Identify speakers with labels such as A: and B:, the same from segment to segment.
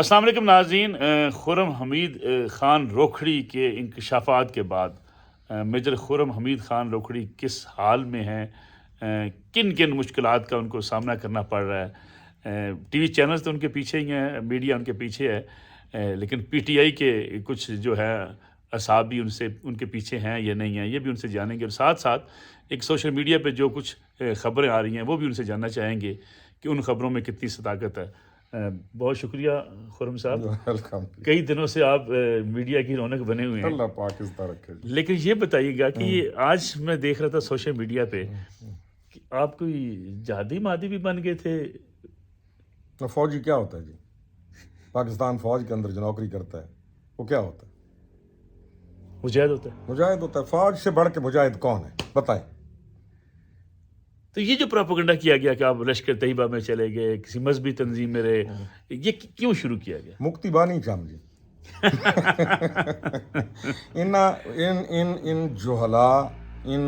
A: السلام علیکم ناظرین، خرم حمید خان روکھڑی کے انکشافات کے بعد میجر خرم حمید خان روکھڑی کس حال میں ہیں، کن کن مشکلات کا ان کو سامنا کرنا پڑ رہا ہے۔ ٹی وی چینلز تو ان کے پیچھے ہی ہیں، میڈیا ان کے پیچھے ہے، لیکن پی ٹی آئی کے کچھ جو ہے اصحاب بھی ان کے پیچھے ہیں یا نہیں ہیں، یہ بھی ان سے جانیں گے، اور ساتھ ساتھ ایک سوشل میڈیا پہ جو کچھ خبریں آ رہی ہیں وہ بھی ان سے جاننا چاہیں گے کہ ان خبروں میں کتنی صداقت ہے۔ بہت شکریہ خرم صاحب،
B: ویلکم۔
A: کئی دنوں سے آپ میڈیا کی رونق بنے ہوئے ہیں،
B: اللہ پاکستان رکھے جی۔
A: لیکن یہ بتائیے گا کہ آج میں دیکھ رہا تھا سوشل میڈیا پہ کہ آپ کوئی جہادی مادی بھی بن گئے تھے۔
B: فوجی کیا ہوتا ہے جی؟ پاکستان فوج کے اندر جو نوکری کرتا ہے وہ کیا ہوتا ہے؟
A: مجاہد ہوتا ہے۔
B: مجاہد ہوتا ہے۔ فوج سے بڑھ کے مجاہد کون ہے بتائیں؟
A: تو یہ جو پروپیگنڈا کیا گیا کہ آپ لشکر طیبہ میں چلے گئے، کسی مذہبی تنظیم میں رہے، یہ کیوں شروع کیا گیا؟
B: مکتی بانی چام جی۔ ان جہلا، ان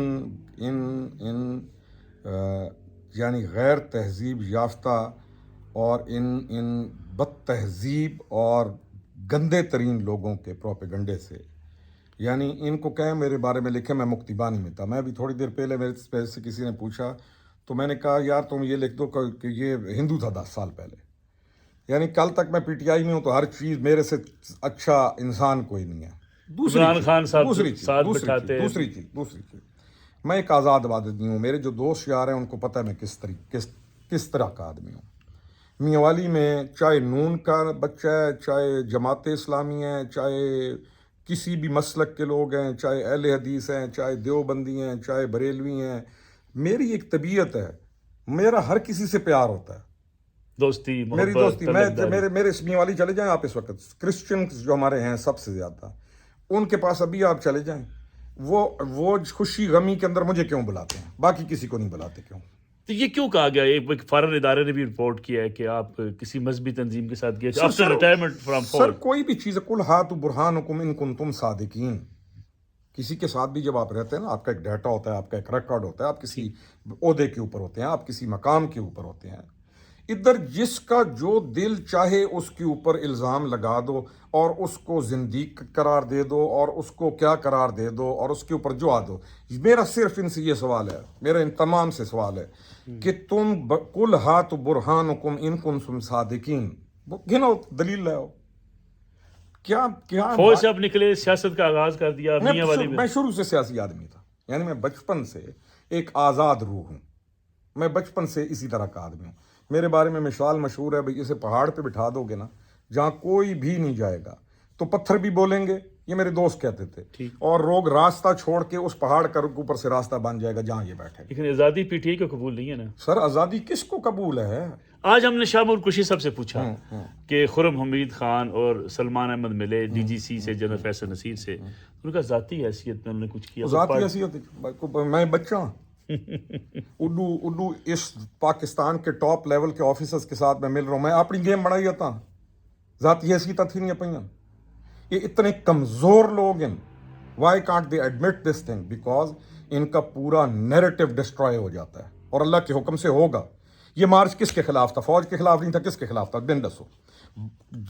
B: یعنی غیر تہذیب یافتہ اور ان بد تہذیب اور گندے ترین لوگوں کے پروپیگنڈے سے، یعنی ان کو کہیں میرے بارے میں لکھیں، میں مکتی بانی میں تھا۔ میں بھی تھوڑی دیر پہلے میرے سے کسی نے پوچھا تو میں نے کہا یار تم یہ لکھ دو کہ یہ ہندو تھا 10 سال پہلے۔ یعنی کل تک میں پی ٹی آئی میں ہوں تو ہر چیز میرے سے اچھا انسان کوئی نہیں ہے۔
A: عمران خان صاحب
B: دوسری
A: ساتھ بٹھاتے ہیں۔
B: چیز میں ایک آزاد آدمی ہوں۔ میرے جو دوست یار ہیں ان کو پتہ ہے میں کس طرح کا آدمی ہوں۔ میاں والی میں چاہے نون کا بچہ ہے، چاہے جماعت اسلامی ہے، چاہے کسی بھی مسلک کے لوگ ہیں، چاہے اہل حدیث ہیں، چاہے دیوبندی ہیں، چاہے بریلوی ہیں، میری ایک طبیعت ہے، میرا ہر کسی سے پیار ہوتا ہے،
A: دوستی
B: میری
A: محبت
B: دوستی۔
A: طلبداری۔
B: میرے میاں والی چلے جائیں آپ اس وقت، کرسچنز جو ہمارے ہیں سب سے زیادہ، ان کے پاس ابھی آپ چلے جائیں، وہ خوشی غمی کے اندر مجھے کیوں بلاتے ہیں، باقی کسی کو نہیں بلاتے کیوں؟
A: تو یہ کیوں کہا گیا؟ ایک فارن ادارے نے بھی رپورٹ کیا ہے کہ آپ کسی مذہبی تنظیم کے ساتھ گئے تھے آفٹر ریٹائرمنٹ فرام
B: سر
A: فوج۔
B: کوئی بھی چیز، کل ہاتھ برہانکم ان کنتم صادقین، کسی کے ساتھ بھی جب آپ رہتے ہیں نا، آپ کا ایک ڈیٹا ہوتا ہے، آپ کا ایک ریکارڈ ہوتا ہے، آپ کسی عہدے کے اوپر ہوتے ہیں، آپ کسی مقام کے اوپر ہوتے ہیں، ادھر جس کا جو دل چاہے اس کے اوپر الزام لگا دو اور اس کو زندیق قرار دے دو اور اس کو کیا قرار دے دو اور اس کے اوپر جو آ دو۔ میرا صرف ان سے یہ سوال ہے، میرا ان تمام سے سوال ہے کہ تم کل ہاتھ برہانکم ان کنتم صادقین، گنو دلیل لاؤ۔ کیا
A: فوج سے آپ نکلے، سیاست کا آغاز کر دیا میاں والی میں۔
B: میں شروع سے سیاسی آدمی تھا، یعنی میں بچپن سے ایک آزاد روح ہوں، میں بچپن سے اسی طرح کا آدمی ہوں۔ میرے بارے میں مثال مشہور ہے، بھئی اسے پہاڑ پہ بٹھا دو گے نا جہاں کوئی بھی نہیں جائے گا تو پتھر بھی بولیں گے، یہ میرے دوست کہتے تھے، اور لوگ راستہ چھوڑ کے اس پہاڑ کے اوپر سے راستہ بن جائے گا جہاں یہ بیٹھے گا۔
A: لیکن آزادی پی ٹی آئی کو قبول نہیں ہے نا۔
B: سر آزادی کس کو قبول ہے؟
A: آج ہم نے شاہ محمود قریشی صاحب سے پوچھا کہ خرم حمید خان اور سلمان احمد ملے ڈی جی سی سے، جنرل فیصل نصیر سے، ان کا ذاتی حیثیت میں انہوں نے کچھ کیا؟
B: ذاتی حیثیت میں بچہ ہوں، اردو اس پاکستان کے ٹاپ لیول کے آفیسرز کے ساتھ میں مل رہا ہوں، میں اپنی گیم بڑھائی جاتا ہوں، ذاتی حیثیت تھی نہیں اپنی۔ یہ اتنے کمزور لوگ ہیں، why can't they admit this thing? Because ان کا پورا نیریٹو ڈسٹروائے ہو جاتا ہے، اور اللہ کے حکم سے ہوگا۔ یہ مارچ کس کے خلاف تھا؟ فوج کے خلاف نہیں تھا، کس کے خلاف تھا؟ بن دسو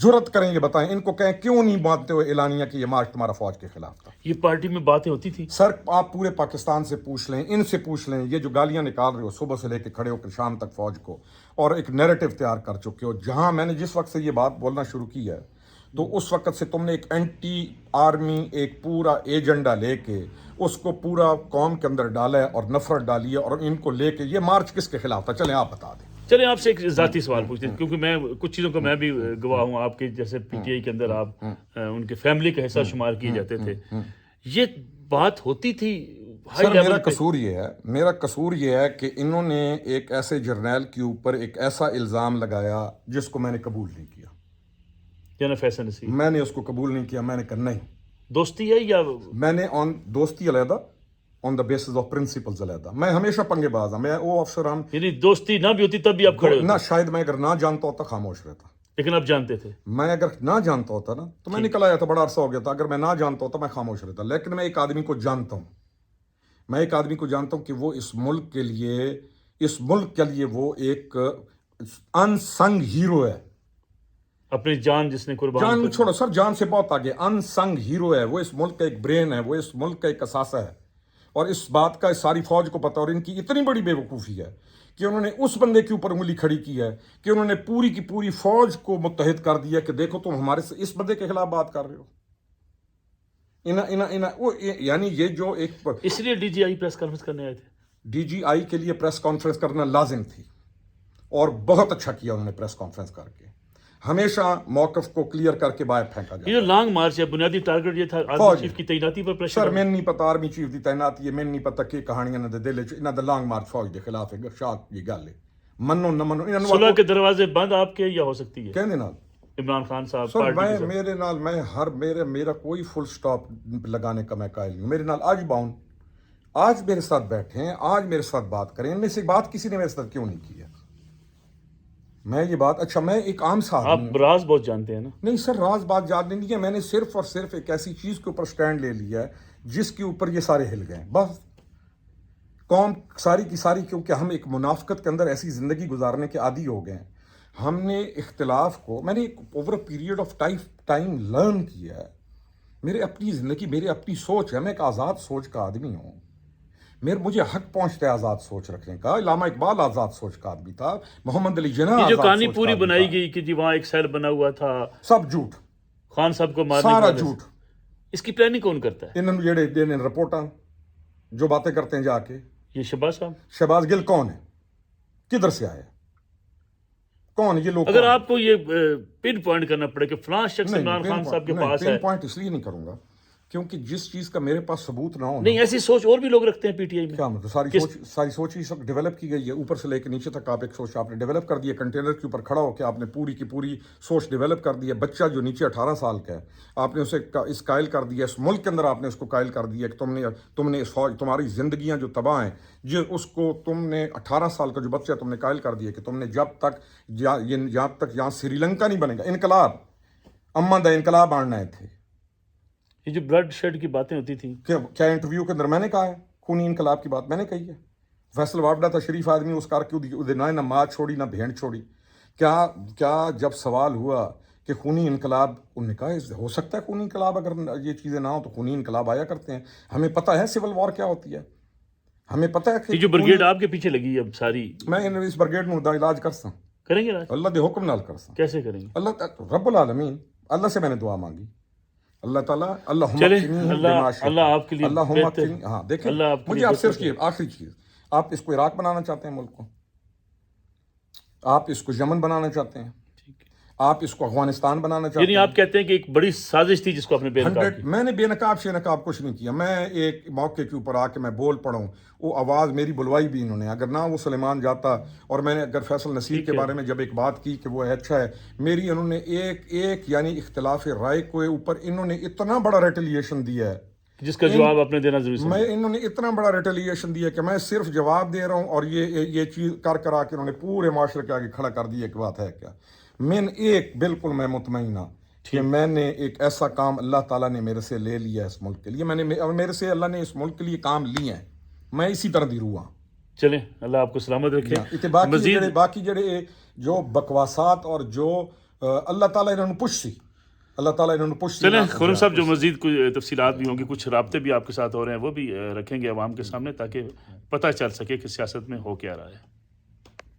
B: جرت کریں یہ بتائیں، ان کو کہیں کیوں نہیں مانتے ہوئے اعلانیہ کہ یہ مارچ تمہارا فوج کے خلاف تھا؟
A: یہ پارٹی میں باتیں ہوتی تھی؟
B: سر آپ پورے پاکستان سے پوچھ لیں، ان سے پوچھ لیں، یہ جو گالیاں نکال رہے ہو صبح سے لے کے کھڑے ہو کر شام تک فوج کو، اور ایک نیریٹو تیار کر چکے ہو، جہاں میں نے جس وقت سے یہ بات بولنا شروع کی ہے تو اس وقت سے تم نے ایک اینٹی آرمی ایک پورا ایجنڈا لے کے اس کو پورا قوم کے اندر ڈالا ہے اور نفرت ڈالی ہے، اور ان کو لے کے یہ مارچ کس کے خلاف تھا؟ چلیں آپ بتا دیں۔
A: چلیں آپ سے ایک ذاتی سوال پوچھتے ہیں، کیونکہ میں کچھ چیزوں کو میں بھی گواہ ہوں، آپ کے جیسے پی ٹی آئی کے اندر آپ ان کے فیملی کا حصہ شمار کیے جاتے تھے، یہ بات ہوتی تھی ہائی
B: سر
A: لیول
B: میرا
A: پہ؟
B: قصور یہ ہے کہ انہوں نے ایک ایسے جرنیل کے اوپر ایک ایسا الزام لگایا جس کو میں نے قبول نہیں کیا۔
A: جنرل فیصل نصیر،
B: میں نے اس کو قبول نہیں کیا، میں نے کہا نہیں۔
A: دوستی ہے یا
B: میں نے دوستی علیحدہ، آن دا بیسس آف پرنسپلز علیحدہ۔ میں ہمیشہ پنگے باز ہوں، میں وہ افسر ہوں،
A: یعنی دوستی نہ بھی ہوتی تب بھی آپ کھڑے ہوتے؟
B: نہ شاید میں اگر نہ جانتا ہوتا خاموش رہتا،
A: لیکن آپ جانتے تھے؟
B: میں اگر نہ جانتا ہوتا نا تو میں نکل آیا تھا، بڑا عرصہ ہو گیا تھا۔ اگر میں نہ جانتا ہوتا میں خاموش رہتا، لیکن میں ایک آدمی کو جانتا ہوں، کہ وہ اس ملک کے لیے وہ ایک ان سنگ ہیرو ہے۔
A: اپنی جان جس نے قربان
B: جان
A: کر
B: چھوڑو سر، جان سے بہت آگے، ان سنگ ہیرو ہے وہ، اس ملک کا ایک برین ہے وہ، اس ملک کا ایک اثاثہ ہے، اور اس بات کا اس ساری فوج کو پتہ، اور ان کی اتنی بڑی بے وقوفی ہے کہ انہوں نے اس بندے کے اوپر انگلی کھڑی کی ہے کہ انہوں نے پوری کی پوری فوج کو متحد کر دیا کہ دیکھو تم ہمارے سے اس بندے کے خلاف بات کر رہے ہو۔ یعنی یہ جو ایک
A: اس لیے ڈی جی آئی پریس کانفرنس کرنے آئے تھے؟
B: ڈی جی آئی کے لیے پریس کانفرنس کرنا لازم تھی، اور بہت اچھا کیا انہوں نے پریس کانفرنس کر کے، ہمیشہ موقف کو کلیئر کر کے باہر پھینکا
A: یہ
B: جائے۔
A: جو لانگ مارچ ہے، بنیادی ٹارگٹ یہ تھا آرمی
B: فوج
A: چیف کی تعیناتی پر
B: سر
A: پریشر۔
B: میں نہیں پتا آرمی چیف دی تعیناتی ہے، میں نہیں پتا کہ کہانیاں نہ دل انہاں دا لانگ مارچ فوج دے خلاف ہے، شاک یہ گل ہے، منو نہ منو انہاں
A: صلح کے دروازے بند آپ کے یا ہو سکتی ہے
B: کہندے نال
A: عمران خان صاحب
B: سر،
A: پارٹی کے
B: میں
A: ساتھ؟
B: میرے نال میں ہر میرا کوئی فل سٹاپ لگانے کا میں قائل نہیں ہوں، میرے نال آج باؤن، آج میرے ساتھ بیٹھے ہیں، آج میرے ساتھ بات کریں، ان میں سے بات کسی نے میرے ساتھ کیوں نہیں کی ہے؟ میں یہ بات، اچھا میں ایک عام سا آدمی
A: آپ راز بہت جانتے ہیں نا؟
B: نہیں سر، راز بات یاد نہیں ہے، میں نے صرف اور صرف ایک ایسی چیز کے اوپر سٹینڈ لے لیا ہے جس کے اوپر یہ سارے ہل گئے، بس قوم ساری کی ساری، کیونکہ ہم ایک منافقت کے اندر ایسی زندگی گزارنے کے عادی ہو گئے ہیں، ہم نے اختلاف کو، میں نے ایک over a period of time learn کیا ہے، میرے اپنی زندگی، میری اپنی سوچ ہے، میں ایک آزاد سوچ کا آدمی ہوں، مجھے حق پہنچتا ہے آزاد سوچ رکھنے کا، علامہ اقبال آزاد سوچ کا آدمی تھا، محمد علی جناح
A: یہ جو
B: آزاد
A: کہانی
B: سوچ کا
A: پوری
B: آدمی
A: بنائی
B: تھا۔
A: گئی کہ جی وہاں ایک سیل بنا ہوا تھا
B: سب جھوٹ،
A: خان صاحب کو مارنے
B: سارا
A: کے
B: جھوٹ،
A: اس کی پلاننگ کون کرتا ہے؟
B: انہوں جڑے دینے رپورٹاں جو باتیں کرتے ہیں جا کے،
A: یہ شہباز صاحب؟
B: شہباز گل کون ہے؟ کدھر سے آیا؟ کون یہ لوگ؟
A: اگر آپ کو یہ پن پوائنٹ کرنا پڑے کہ فلاں شخص عمران خان صاحب کے پاس ہے،
B: پن پوائنٹ اس لیے نہیں کروں گا کیونکہ جس چیز کا میرے پاس ثبوت نہ ہو،
A: نہیں ایسی سوچ اور بھی لوگ رکھتے ہیں پی ٹی آئی میں؟
B: کیا مطلب ساری سوچ ہی اس وقت ڈیولپ کی گئی ہے، اوپر سے لے کے نیچے تک آپ ایک سوچ آپ نے ڈیولپ کر دی ہے، کنٹینر کے اوپر کھڑا ہو کے آپ نے پوری کی پوری سوچ ڈیولپ کر دی ہے، بچہ جو نیچے 18 سال کا ہے آپ نے اسے اس قائل کر دیا، اس ملک کے اندر آپ نے اس کو قائل کر دیا کہ تم نے اس فوج، تمہاری زندگیاں جو تباہ ہیں، اس کو تم نے 18 سال کا جو بچہ تم نے قائل کر دیا کہ تم نے جب تک یہاں سری لنکا نہیں بنے گا، انقلاب امن دا انقلاب آننا ہے تھے۔
A: یہ جو بلڈ شیڈ کی باتیں ہوتی تھیں،
B: کیا انٹرویو کے اندر میں نے کہا ہے خونی انقلاب کی بات میں نے کہی ہے؟ فیصل وابڈا تھا شریف آدمی، اس کار کیوں نہ ماں چھوڑی نہ بہن چھوڑی؟ کیا جب سوال ہوا کہ خونی انقلاب، انہوں نے کہا ہو سکتا ہے خونی انقلاب، اگر یہ چیزیں نہ ہو تو خونی انقلاب آیا کرتے ہیں، ہمیں پتہ ہے سول وار کیا ہوتی ہے، ہمیں پتہ ہے کہ
A: یہ جو برگیڈ آپ کے پیچھے لگی ہے اب ساری،
B: میں اس برگیڈ میں علاج کرسا،
A: کریں گے راج؟
B: اللہ دے حکم نال کرسا،
A: کیسے کریں گے؟
B: اللہ رب العالمین، اللہ سے میں نے دعا مانگی، اللہ تعالیٰ
A: چلے اللہ آپ کے لیے بہتر،
B: ہاں دیکھیں
A: اللہ آپ کے
B: مجھے
A: لیے
B: آپ صرف
A: بہتر
B: یہ آخری چیز، آپ اس کو عراق بنانا چاہتے ہیں ملک کو، آپ اس کو یمن بنانا چاہتے ہیں، آپ اس کو افغانستان بنانا چاہتے
A: یعنی
B: ہیں،
A: آپ کہتے ہیں کہ ایک بڑی سازش تھی جس کو آپ نے بے نقاب
B: 100
A: کی؟
B: میں نے بے نقاب شے نقاب کچھ نہیں کیا، میں ایک موقع کے اوپر آ کے میں بول پڑھوں، وہ آواز میری بلوائی بھی انہوں نے، اگر نہ وہ سلیمان جاتا، اور میں نے اگر فیصل نصیر کے بارے میں جب ایک بات کی کہ وہ اچھا ہے میری، انہوں نے ایک یعنی اختلاف رائے کو اوپر انہوں نے اتنا بڑا ریٹیلیشن دیا ہے،
A: جس کا جواب آپ نے دینا ضروری سمجھا؟
B: انہوں نے اتنا بڑا ریٹیلیشن دیا کہ میں صرف جواب دے رہا ہوں، اور یہ چیز کر کے انہوں نے پورے معاشرے کے آگے کھڑا کر دیا کہ بات ہے کیا، بالکل میں مطمئن ہوں کہ میں نے ایک ایسا کام اللہ تعالیٰ نے میرے سے لے لیا ہے اس ملک کے لیے، میرے سے اللہ نے اس ملک کے لیے کام لیے ہیں، میں اسی طرح دی روح ہوں۔
A: چلیں اللہ آپ کو سلامت رکھے۔
B: باقی جڑے جو بکواسات اور جو اللہ تعالیٰ انہوں نے پش سی،
A: چلیں خورم صاحب، جو مزید کچھ تفصیلات بھی ہوں گی، کچھ رابطے بھی آپ کے ساتھ ہو رہے ہیں، وہ بھی رکھیں گے عوام کے سامنے تاکہ پتہ چل سکے کہ سیاست میں ہو کیا رہا ہے۔